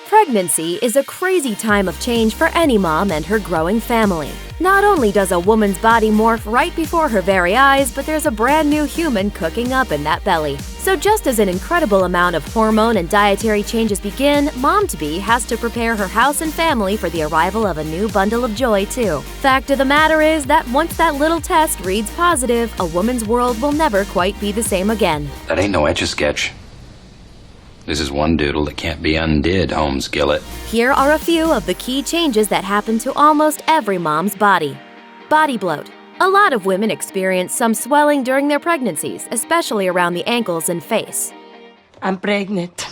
Pregnancy is a crazy time of change for any mom and her growing family. Not only does a woman's body morph right before her very eyes, but there's a brand new human cooking up in that belly. So just as an incredible amount of hormone and dietary changes begin, mom-to-be has to prepare her house and family for the arrival of a new bundle of joy too. Fact of the matter is that once that little test reads positive, a woman's world will never quite be the same again. That ain't no Etch-a-Sketch. This is one doodle that can't be undid, Holmes Gillett. Here are a few of the key changes that happen to almost every mom's body. Body bloat. A lot of women experience some swelling during their pregnancies, especially around the ankles and face. I'm pregnant.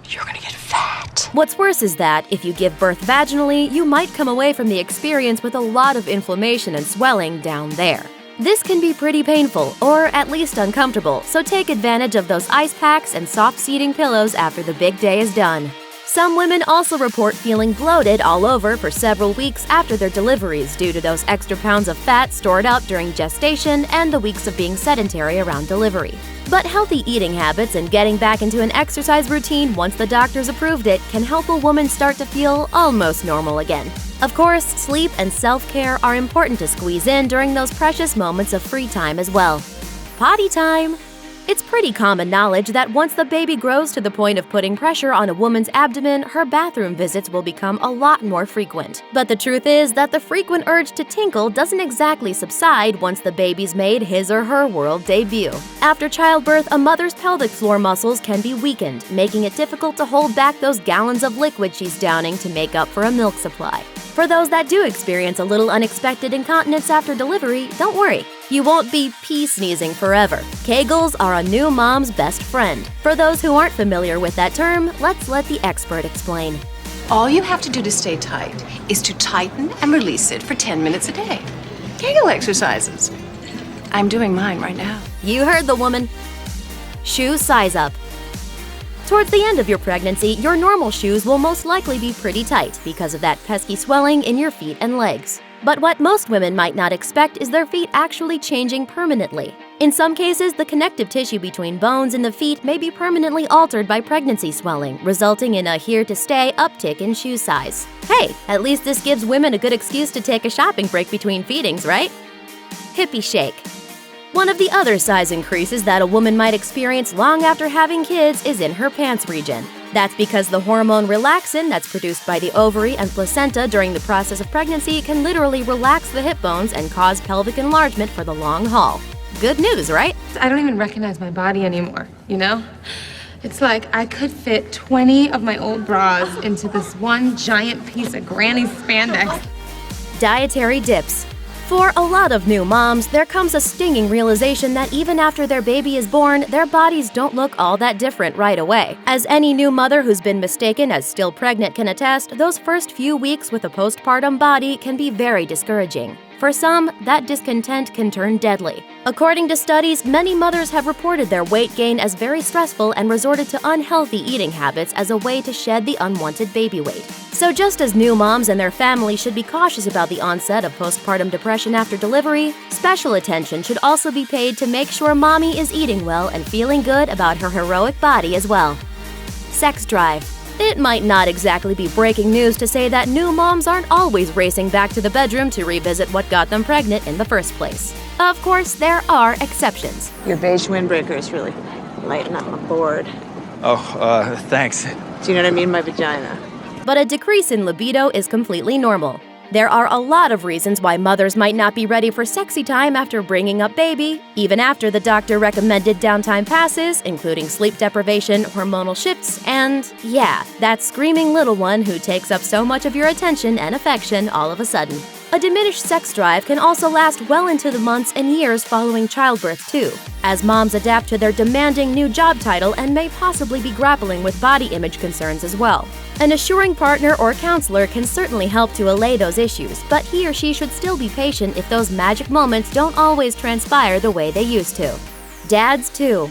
You're gonna get fat. What's worse is that, if you give birth vaginally, you might come away from the experience with a lot of inflammation and swelling down there. This can be pretty painful, or at least uncomfortable, so take advantage of those ice packs and soft seating pillows after the big day is done. Some women also report feeling bloated all over for several weeks after their deliveries due to those extra pounds of fat stored up during gestation and the weeks of being sedentary around delivery. But healthy eating habits and getting back into an exercise routine once the doctors approved it can help a woman start to feel almost normal again. Of course, sleep and self-care are important to squeeze in during those precious moments of free time as well. Potty time! It's pretty common knowledge that once the baby grows to the point of putting pressure on a woman's abdomen, her bathroom visits will become a lot more frequent. But the truth is that the frequent urge to tinkle doesn't exactly subside once the baby's made his or her world debut. After childbirth, a mother's pelvic floor muscles can be weakened, making it difficult to hold back those gallons of liquid she's downing to make up for a milk supply. For those that do experience a little unexpected incontinence after delivery, don't worry. You won't be pee sneezing forever. Kegels are a new mom's best friend. For those who aren't familiar with that term, let's let the expert explain. All you have to do to stay tight is to tighten and release it for 10 minutes a day. Kegel exercises. I'm doing mine right now. You heard the woman. Shoe size up. Towards the end of your pregnancy, your normal shoes will most likely be pretty tight because of that pesky swelling in your feet and legs. But what most women might not expect is their feet actually changing permanently. In some cases, the connective tissue between bones in the feet may be permanently altered by pregnancy swelling, resulting in a here-to-stay uptick in shoe size. Hey, at least this gives women a good excuse to take a shopping break between feedings, right? Hippie shake. One of the other size increases that a woman might experience long after having kids is in her pants region. That's because the hormone relaxin that's produced by the ovary and placenta during the process of pregnancy can literally relax the hip bones and cause pelvic enlargement for the long haul. Good news, right? I don't even recognize my body anymore, you know? It's like I could fit 20 of my old bras into this one giant piece of granny spandex. Dietary dips. For a lot of new moms, there comes a stinging realization that even after their baby is born, their bodies don't look all that different right away. As any new mother who's been mistaken as still pregnant can attest, those first few weeks with a postpartum body can be very discouraging. For some, that discontent can turn deadly. According to studies, many mothers have reported their weight gain as very stressful and resorted to unhealthy eating habits as a way to shed the unwanted baby weight. So just as new moms and their families should be cautious about the onset of postpartum depression after delivery, special attention should also be paid to make sure mommy is eating well and feeling good about her heroic body as well. Sex drive. It might not exactly be breaking news to say that new moms aren't always racing back to the bedroom to revisit what got them pregnant in the first place. Of course, there are exceptions. Your beige windbreaker is really lighting up my board. Oh, thanks. Do you know what I mean? My vagina. But a decrease in libido is completely normal. There are a lot of reasons why mothers might not be ready for sexy time after bringing up baby, even after the doctor recommended downtime passes, including sleep deprivation, hormonal shifts, and, yeah, that screaming little one who takes up so much of your attention and affection all of a sudden. A diminished sex drive can also last well into the months and years following childbirth, too, as moms adapt to their demanding new job title and may possibly be grappling with body image concerns as well. An assuring partner or counselor can certainly help to allay those issues, but he or she should still be patient if those magic moments don't always transpire the way they used to. Dads, too.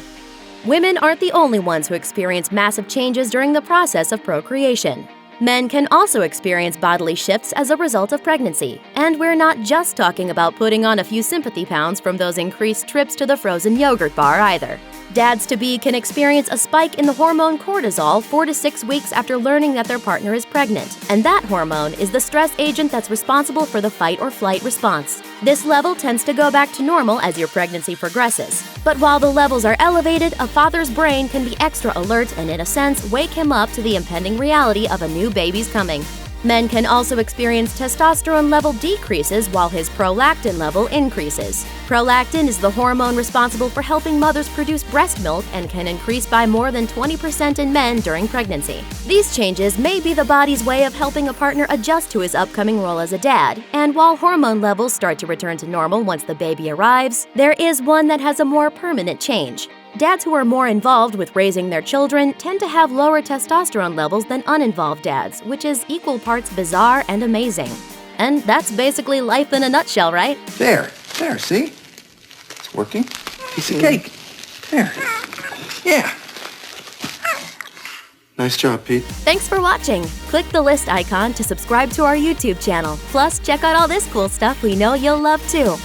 Women aren't the only ones who experience massive changes during the process of procreation. Men can also experience bodily shifts as a result of pregnancy, and we're not just talking about putting on a few sympathy pounds from those increased trips to the frozen yogurt bar either. Dads-to-be can experience a spike in the hormone cortisol 4 to 6 weeks after learning that their partner is pregnant, and that hormone is the stress agent that's responsible for the fight-or-flight response. This level tends to go back to normal as your pregnancy progresses. But while the levels are elevated, a father's brain can be extra alert and, in a sense, wake him up to the impending reality of a new baby's coming. Men can also experience testosterone level decreases while his prolactin level increases. Prolactin is the hormone responsible for helping mothers produce breast milk and can increase by more than 20% in men during pregnancy. These changes may be the body's way of helping a partner adjust to his upcoming role as a dad, and while hormone levels start to return to normal once the baby arrives, there is one that has a more permanent change. Dads who are more involved with raising their children tend to have lower testosterone levels than uninvolved dads, which is equal parts bizarre and amazing. And that's basically life in a nutshell, right? There, see? It's working. Piece of cake. There. Yeah. Nice job, Pete. Thanks for watching. Click the list icon to subscribe to our YouTube channel. Plus, check out all this cool stuff we know you'll love too.